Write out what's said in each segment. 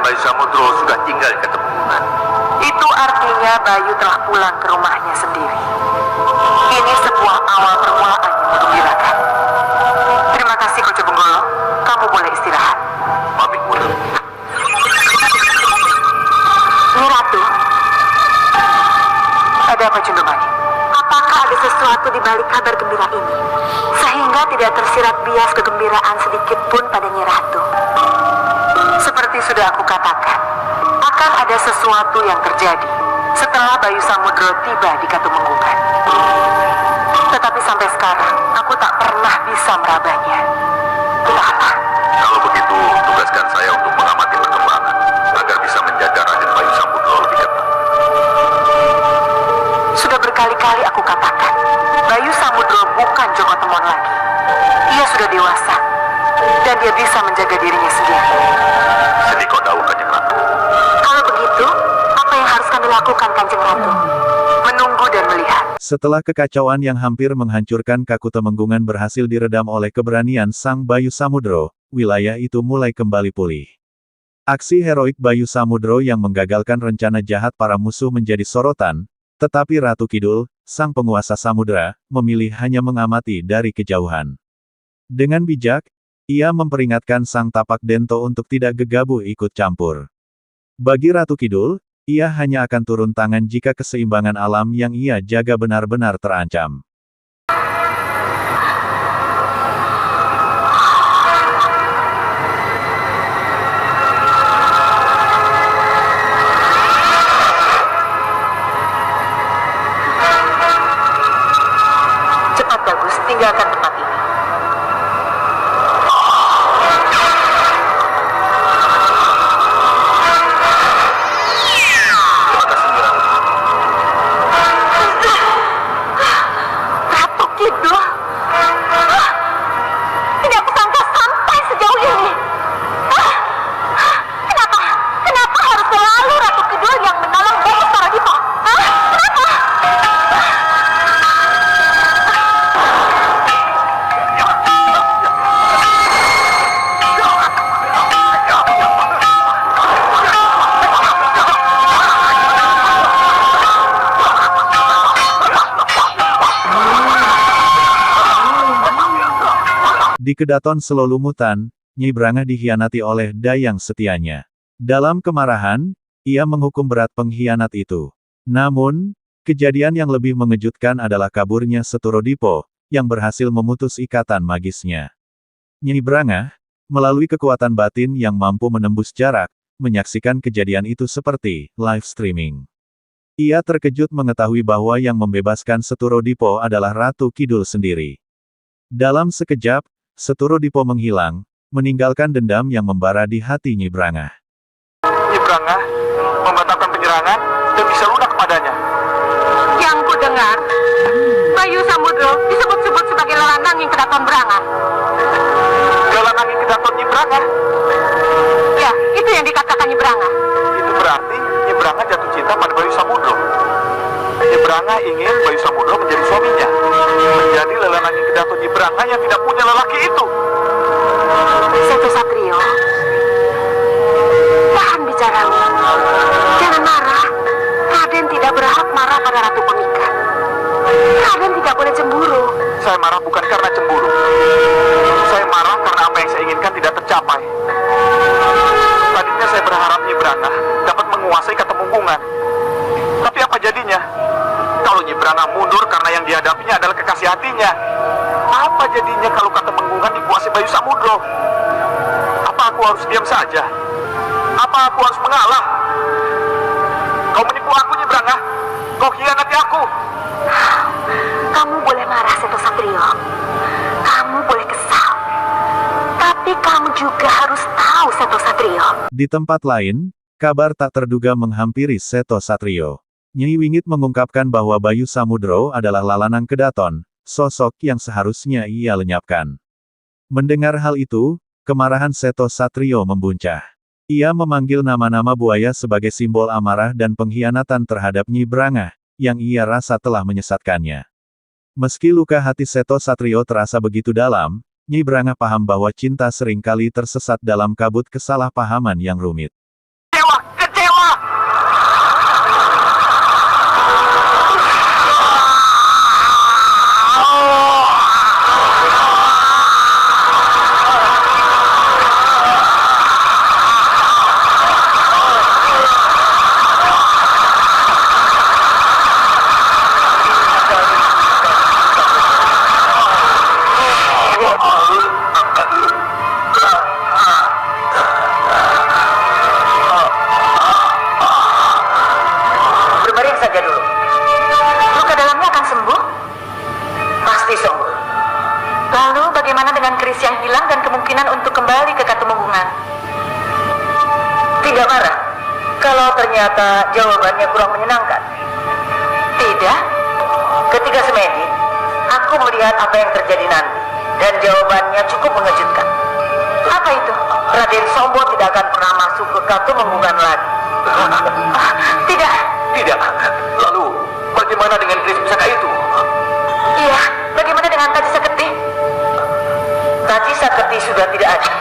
Bayu Samudro sudah tinggal di Katepunggungan. Itu artinya Bayu telah pulang ke rumahnya sendiri. Ini sebuah awal permulaan yang menggembirakan. Terima kasih Koco Benggolo. Kamu boleh istirahat. Pamit mundur. Nyi Ratu. Ada apa Cundumani? Apakah ada sesuatu di balik kabar gembira ini? Sehingga tidak tersirat bias kegembiraan sedikit pun pada Nyi Ratu. Seperti sudah aku katakan, akan ada sesuatu yang terjadi setelah Bayu Samudro tiba di Katumenggungan. Tetapi sampai sekarang, aku tak pernah bisa merabanya. Entahlah. Kalau begitu, tugaskan saya untuk mengamati perkembangan agar bisa menjaga Raden Bayu Samudro lebih ketat. Sudah berkali-kali aku katakan, Bayu Samudro bukan Joko Temon lagi. Ia sudah dewasa, dan dia bisa menjaga dirinya sendiri. Sedih kau tahu, Kanjeng Ratu. Kalau begitu, apa yang harus kami lakukan, Kanjeng Ratu? Menunggu dan melihat. Setelah kekacauan yang hampir menghancurkan Kakutemenggungan berhasil diredam oleh keberanian Sang Bayu Samudro, wilayah itu mulai kembali pulih. Aksi heroik Bayu Samudro yang menggagalkan rencana jahat para musuh menjadi sorotan, tetapi Ratu Kidul, sang penguasa samudra, memilih hanya mengamati dari kejauhan. Dengan bijak, ia memperingatkan Sang Tapak Dento untuk tidak gegabah ikut campur. Bagi Ratu Kidul, ia hanya akan turun tangan jika keseimbangan alam yang ia jaga benar-benar terancam. Cepat bagus, tinggalkan tempat ini. Ratu Kidul. Tidak kusangka sampai sejauh ini. Kenapa harus selalu Ratu Kidul yang menolong Bayu Saradipa? Kenapa? Di Kedaton Selolumutan, Nyi Brangah dikhianati oleh dayang setianya. Dalam kemarahan, ia menghukum berat pengkhianat itu. Namun, kejadian yang lebih mengejutkan adalah kaburnya Seturodipo, yang berhasil memutus ikatan magisnya. Nyi Brangah, melalui kekuatan batin yang mampu menembus jarak, menyaksikan kejadian itu seperti live streaming. Ia terkejut mengetahui bahwa yang membebaskan Seturodipo adalah Ratu Kidul sendiri. Dalam sekejap, Seturodipo menghilang, meninggalkan dendam yang membara di hati Nyi Brangah. Nyi Brangah membatalkan penyerangan dan bisa lunak padanya. Yang ku dengar, Bayu Samudro disebut-sebut sebagai lelananging Kedaton Brangah. Galanangin Kedaton Nyi Brangah. Ya, itu yang dikatakan Nyi Brangah. Itu berarti Nyi Brangah jatuh cinta pada Bayu Samudro. Nyi Brangah ingin Bayu Samudro menjadi suaminya. Menjadi lelanangin Kedaton Nyi Brangah yang tidak punya lelaki itu. Seto Satrio, tahan bicaramu. Jangan marah. Raden tidak berhak marah pada Ratu Pengikat. Raden tidak boleh cemburu. Saya marah bukan karena cemburu. Saya marah karena apa yang saya inginkan tidak tercapai. Tadinya saya berharap Nyi Brangah dapat menguasai Katemunggungan. Tapi apa jadinya? Kalau Nyi Brangah mundur karena yang dihadapinya adalah kekasih hatinya. Apa jadinya kalau Katemunggungan dikuasai Bayu Samudro? Apa aku harus diam saja? Apa aku harus mengalah? Kau menipu aku, Nyi Brangah. Kau khianati aku. Kamu boleh marah, Seto Satrio. Kamu boleh kesal. Tapi kamu juga harus tahu, Seto Satrio. Di tempat lain, kabar tak terduga menghampiri Seto Satrio. Nyi Wingit mengungkapkan bahwa Bayu Samudro adalah lalanang Kedaton, sosok yang seharusnya ia lenyapkan. Mendengar hal itu, kemarahan Seto Satrio membuncah. Ia memanggil nama-nama buaya sebagai simbol amarah dan pengkhianatan terhadap Nyi Brangah, yang ia rasa telah menyesatkannya. Meski luka hati Seto Satrio terasa begitu dalam, Nyi Brangah paham bahwa cinta seringkali tersesat dalam kabut kesalahpahaman yang rumit. kemungkinan untuk kembali ke Katumenggungan. Tidak marah kalau ternyata jawabannya kurang menyenangkan? Tidak. Ketika semedi, aku melihat apa yang terjadi nanti, dan jawabannya cukup mengejutkan. Apa itu? Raden Sombo tidak akan pernah masuk ke Katumenggungan lagi. Tidak. Tidak. Lalu, bagaimana dengan keris pusaka itu? Iya, bagaimana dengan Taji Saketi? Taji Saketi sudah tidak ada.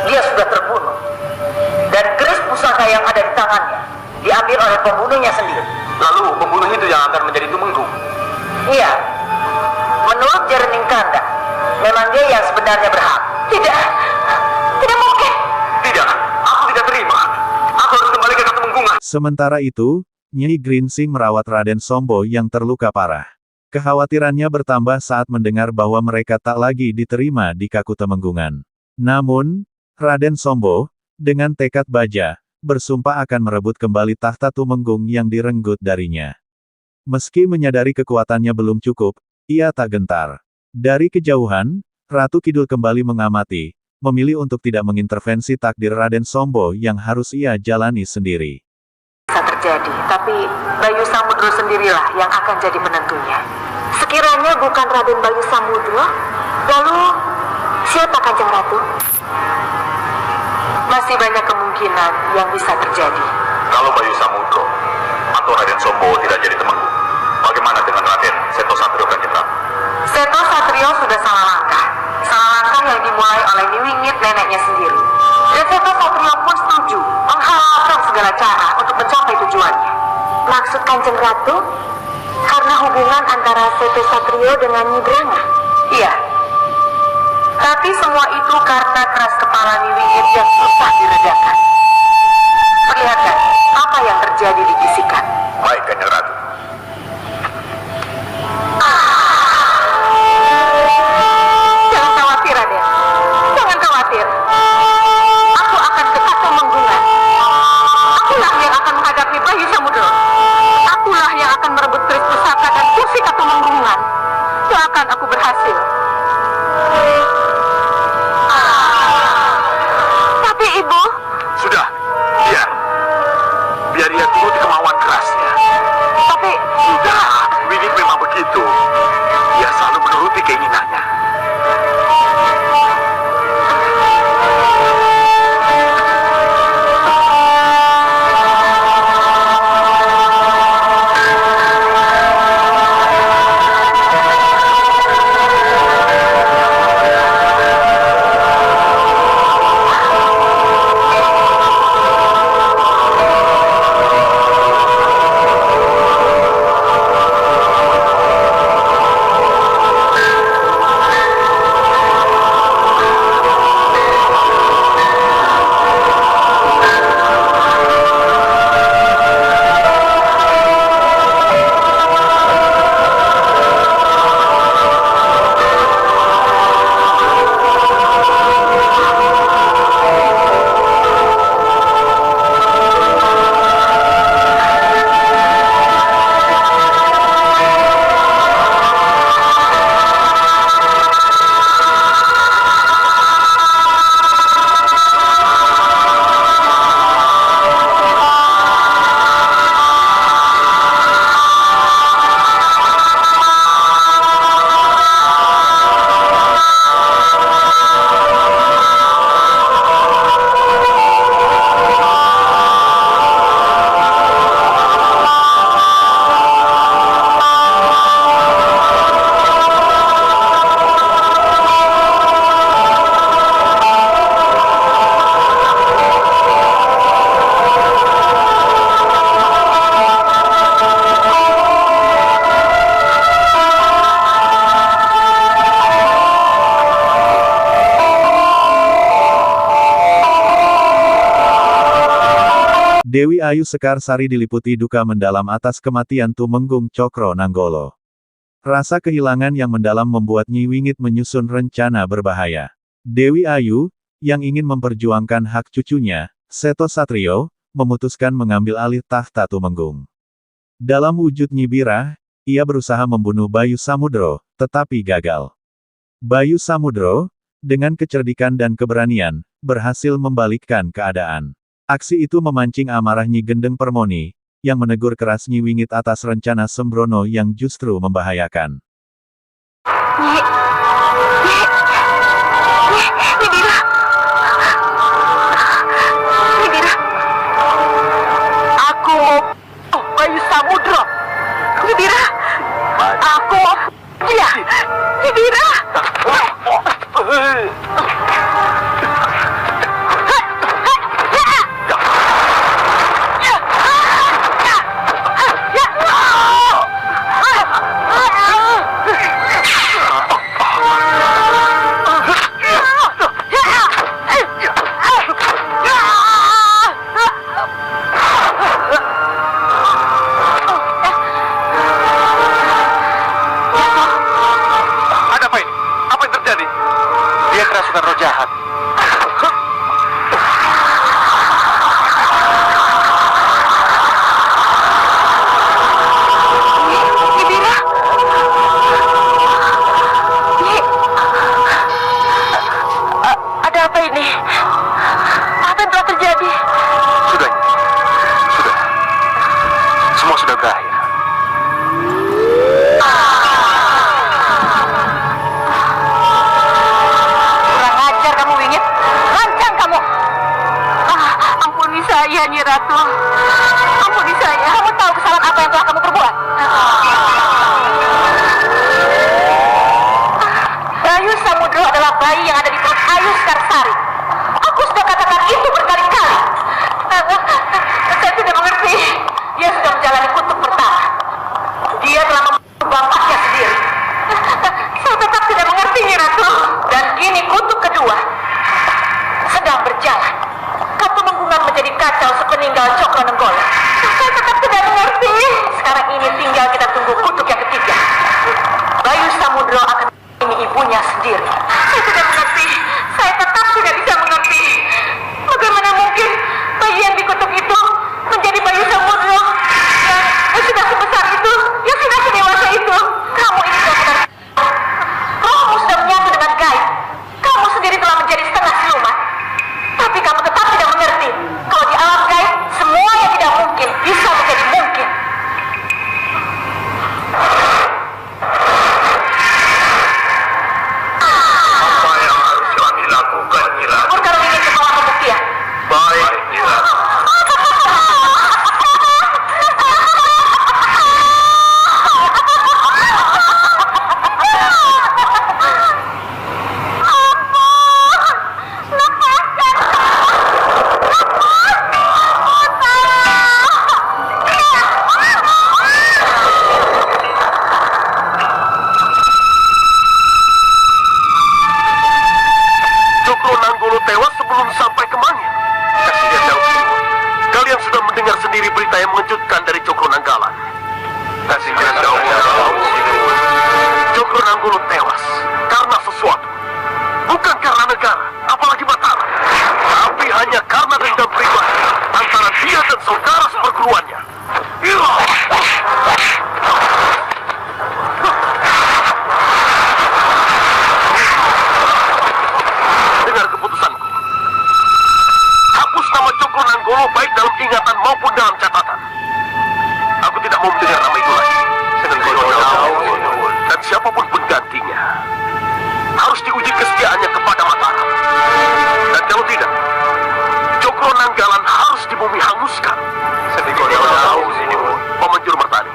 Dia sudah terbunuh. Dan keris pusaka yang ada di tangannya diambil oleh pembunuhnya sendiri. Lalu, pembunuh itu yang akan menjadi Tumenggung? Iya. Menurut Jerening Kanda, memang dia yang sebenarnya berhak. Tidak. Tidak mungkin. Tidak. Aku tidak terima. Aku harus kembali ke Katumenggungan. Sementara itu, Nyi Grinsing merawat Raden Sombo yang terluka parah. Kekhawatirannya bertambah saat mendengar bahwa mereka tak lagi diterima di Kakutemenggungan. Namun, Raden Sombo, dengan tekad baja, bersumpah akan merebut kembali tahta Tumenggung yang direnggut darinya. Meski menyadari kekuatannya belum cukup, ia tak gentar. Dari kejauhan, Ratu Kidul kembali mengamati, memilih untuk tidak mengintervensi takdir Raden Sombo yang harus ia jalani sendiri. Bisa terjadi, tapi Bayu Samudro sendirilah yang akan jadi penentunya. Sekiranya bukan Raden Bayu Samudro, lalu siapa Kanjeng Ratu? Masih banyak kemungkinan yang bisa terjadi. Kalau Bayu Samudro atau Raden Sombo tidak jadi Temenggung, bagaimana dengan Raden Seto Satrio Kanjeng Ratu? Seto Satrio sudah salah langkah. Salah langkah yang dimulai oleh Niwingit neneknya sendiri. Dan Seto Satrio pun setuju menghalalkan segala cara untuk mencapai tujuannya. Maksud Kanjeng Ratu? Karena hubungan antara Seto Satrio dengan Nyi Brana? Iya. Tapi semua itu karena keras kepala Niwingit yang susah diredakan. Perlihatkan apa yang terjadi di bisikan. Baik, Kanjeng Ratu. Jangan khawatir, Raden. Jangan khawatir. Aku akan ke Katumenggungan. Akulah yang akan menghadapi Bayu Samudro. Akulah yang akan merebut keris pusaka dan kursi Katumenggungan. Doakan aku berhasil. Tapi Ibu... Sudah, biar. Biar dia turuti kemauan kerasnya. Tapi... Sudah, Winnie memang begitu. Dia selalu menuruti keinginannya. Dewi Ayu Sekarsari diliputi duka mendalam atas kematian Tumenggung Cokro Nanggolo. Rasa kehilangan yang mendalam membuat Nyi Wingit menyusun rencana berbahaya. Dewi Ayu, yang ingin memperjuangkan hak cucunya, Seto Satrio, memutuskan mengambil alih tahta Tumenggung. Dalam wujud Nyi Birah, ia berusaha membunuh Bayu Samudro, tetapi gagal. Bayu Samudro, dengan kecerdikan dan keberanian, berhasil membalikkan keadaan. Aksi itu memancing amarah Nyi Gendeng Permoni, yang menegur keras Nyi Wingit atas rencana sembrono yang justru membahayakan. Nyi, Bira. Nyi Bira. Aku mau Bayu Samudra. Nyi Bira. Aku mau dia. Nyi Bira. Roh jahat. Nyi Bira. Nyi. Ada apa ini? Apa yang telah terjadi? Sudah, Nyi. Sudah. Semua sudah berakhir. Saya, Nyi Ratu. Ampuni saya. Kamu tahu kesalahan apa yang telah kamu perbuat? Bayu Samudra adalah bayi yang ada di perut Ayu Skarsari. Aku sudah katakan itu berkali-kali. Saya tidak mengerti. Dia sudah menjalani kutub pertama. Dia telah membunuh bapaknya sendiri. Saya tetap tidak mengerti, Nyi Ratu. Dan kini kutub kedua sedang berjalan. Menjadi kacau sepeninggal Cokronenggolo. Saya tetap tidak mengerti. Sekarang ini tinggal kita tunggu kutub yang ketiga. Bayu Samudra akan ini ibunya sendiri. Saya tidak mengerti. Saya tetap tidak bisa mengerti. Bagaimana mungkin bayi yang dikutuk itu menjadi Bayu Samudra yang sudah sebesar itu, yang sudah sedewasa itu. Kamu ini benar-benar. Rohmu sudah menyatu dengan gaib. Kamu sendiri telah menjadi setengah siluman. Tapi kamu tetap tidak mengerti. Kalau di alam gaib, semua yang tidak mungkin bisa menjadi mungkin. Apa yang harus kami lakukan, Nyi Ratu? Laporkan ini ke kepala pembuktian. Baik, Nyi Ratu. Tewas sebelum sampai ke Mangir. Kasihan Daud Sinuwun. Kalian sudah mendengar sendiri berita yang mengejutkan dari Cokronanggalan. Kasihan Daud Sinuwun. Cokronanggolo tewas karena sesuatu. Bukan karena negara, apalagi Mataram. Tapi hanya karena dendam pribadi antara dia dan saudara seperguruannya. Dengar keputusanku. Hapus nama Cokronanggolo baik dalam ingatan maupun dalam catatan. Aku tidak mau mendengar nama itu lagi. Dan siapapun penggantinya harus diuji kesetiaannya kepada Mataram. Dan kalau tidak, Cokronanggalan harus di bumi hanguskan. Paman Jurmertani.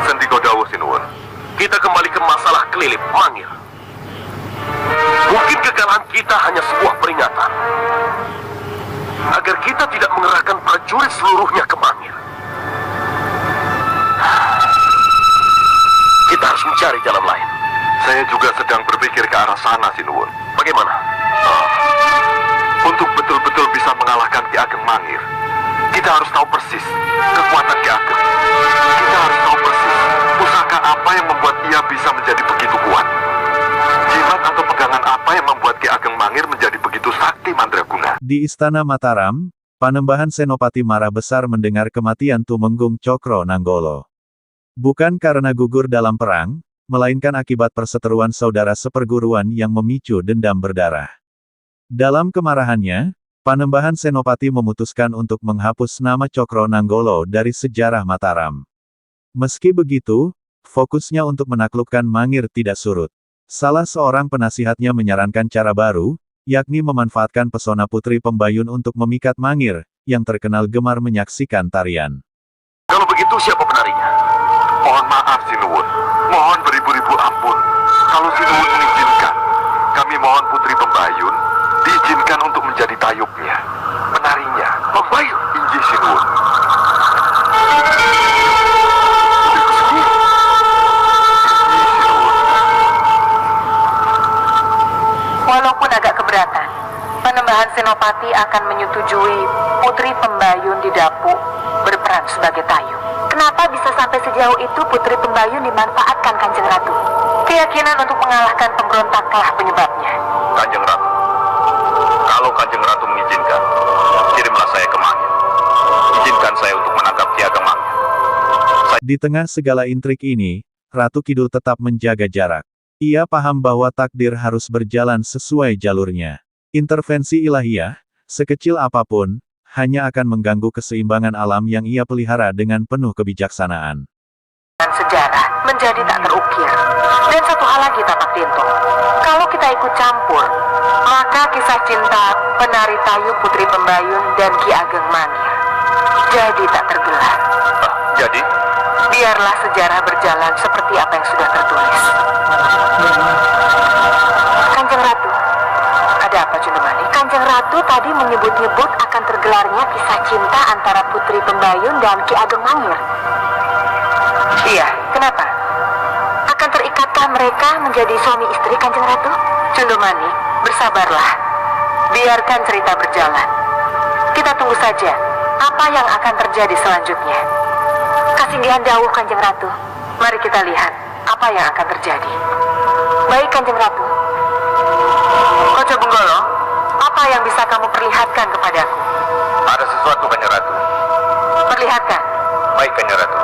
Sendikodawu Sinuwun. Kita kembali ke masalah Kelilip Mangir. Mungkin kekalahan kita hanya sebuah peringatan agar kita tidak mengerahkan prajurit seluruhnya ke Mangir. Kita harus mencari jalan lain. Saya juga sedang berpikir ke arah sana, Sinuwun. Bagaimana? Untuk betul-betul bisa mengalahkan Ki Ageng Mangir, kita harus tahu persis kekuatan Ki Ageng. Kita harus tahu persis pusaka apa yang membuat ia bisa menjadi begitu kuat. Jimat atau pegangan apa yang membuat Ki Ageng Mangir menjadi begitu sakti mandraguna. Di Istana Mataram, Panembahan Senopati marah besar mendengar kematian Tumenggung Cokronanggolo. Bukan karena gugur dalam perang, melainkan akibat perseteruan saudara seperguruan yang memicu dendam berdarah. Dalam kemarahannya, Panembahan Senopati memutuskan untuk menghapus nama Cokro Nanggolo dari sejarah Mataram. Meski begitu, fokusnya untuk menaklukkan Mangir tidak surut. Salah seorang penasihatnya menyarankan cara baru, yakni memanfaatkan pesona Putri Pembayun untuk memikat Mangir, yang terkenal gemar menyaksikan tarian. Kalau begitu siapa penarinya? Mohon maaf Sinuwun. Mohon beribu-ribu ampun. Kalau Sinuwun mengizinkan, kami mohon Putri Pembayun diizinkan untuk menjadi tayubnya. Penarinya, Pembayun. Inji Sinuwun. Putriku sendiri. Inji Sinuwun. Walaupun agak keberatan, Panembahan Senopati akan menyetujui Putri Pembayun di Dapuk berperan sebagai tayu. Kenapa bisa sampai sejauh itu Putri Pembayun dimanfaatkan Kanjeng Ratu? Keyakinan untuk mengalahkan pemberontaklah penyebabnya. Kanjeng Ratu, kalau Kanjeng Ratu mengizinkan, kirimlah saya ke Mangir. Izinkan saya untuk menangkap Ki Ageng Mangir. Di tengah segala intrik ini, Ratu Kidul tetap menjaga jarak. Ia paham bahwa takdir harus berjalan sesuai jalurnya. Intervensi ilahiyah, sekecil apapun, hanya akan mengganggu keseimbangan alam yang ia pelihara dengan penuh kebijaksanaan. Dan sejarah menjadi tak terukir. Dan satu hal lagi Tapak Dinto, kalau kita ikut campur, maka kisah cinta penari tayu Putri Pembayun dan Ki Ageng Mangir jadi tak tergelar. Jadi? Biarlah sejarah berjalan seperti apa yang sudah tertulis. Kanjeng Ratu, ada apa Cundemani? Kanjeng Ratu tadi menyebut-nyebut akan tergelarnya kisah cinta antara Putri Pembayun dan Ki Ageng Mangir. Iya, kenapa? Akan terikatkah mereka menjadi suami istri Kanjeng Ratu? Cundemani, bersabarlah. Biarkan cerita berjalan. Kita tunggu saja apa yang akan terjadi selanjutnya. Kasinggihan dawuh Kanjeng Ratu. Mari kita lihat apa yang akan terjadi. Baik Kanjeng Ratu. Koco Benggolo, apa yang bisa kamu perlihatkan kepadaku? Ada sesuatu, Kanjeng Ratu. Perlihatkan. Baik, Kanjeng Ratu.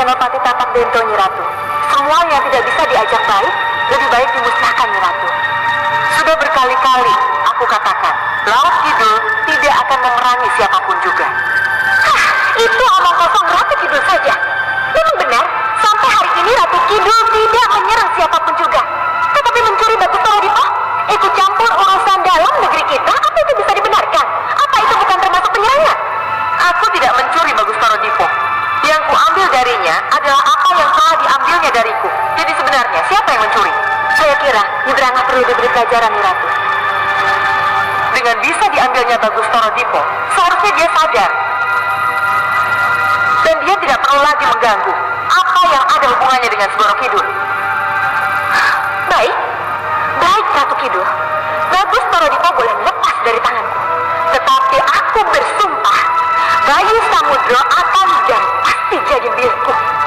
Senopati Tapak Bento Nyi Ratu. Semua yang tidak bisa diajak baik, lebih baik dimusnahkan Nyi Ratu. Sudah berkali-kali aku katakan, Laut Kidul tidak akan memerangi siapapun juga. Hah, itu omong kosong Ratu Kidul saja. Memang benar, sampai hari ini Ratu Kidul tidak menyerang siapapun juga. Tetapi mencuri batu Torodipo, ikut campur urusan dalam negeri kita, apa itu bisa dibenarkan? Apa itu bukan termasuk penyerangan? Aku tidak mencuri Bagus Torodipo. Yang kuambil darinya adalah apa yang telah diambilnya dariku. Jadi sebenarnya siapa yang mencuri? Saya kira Nyi Brangah perlu diberi pelajaran, Nyi Ratu. Dengan bisa diambilnya Bagus Torodipo, seharusnya dia sadar. Dan dia tidak perlu lagi mengganggu apa yang ada hubungannya dengan Segoro Kidul. Baik, baik Ratu Kidul, Bagus Parodipo boleh lepas dari tanganku. Tetapi aku bersumpah, Bayu Samudro akan dan pasti jadi milikku.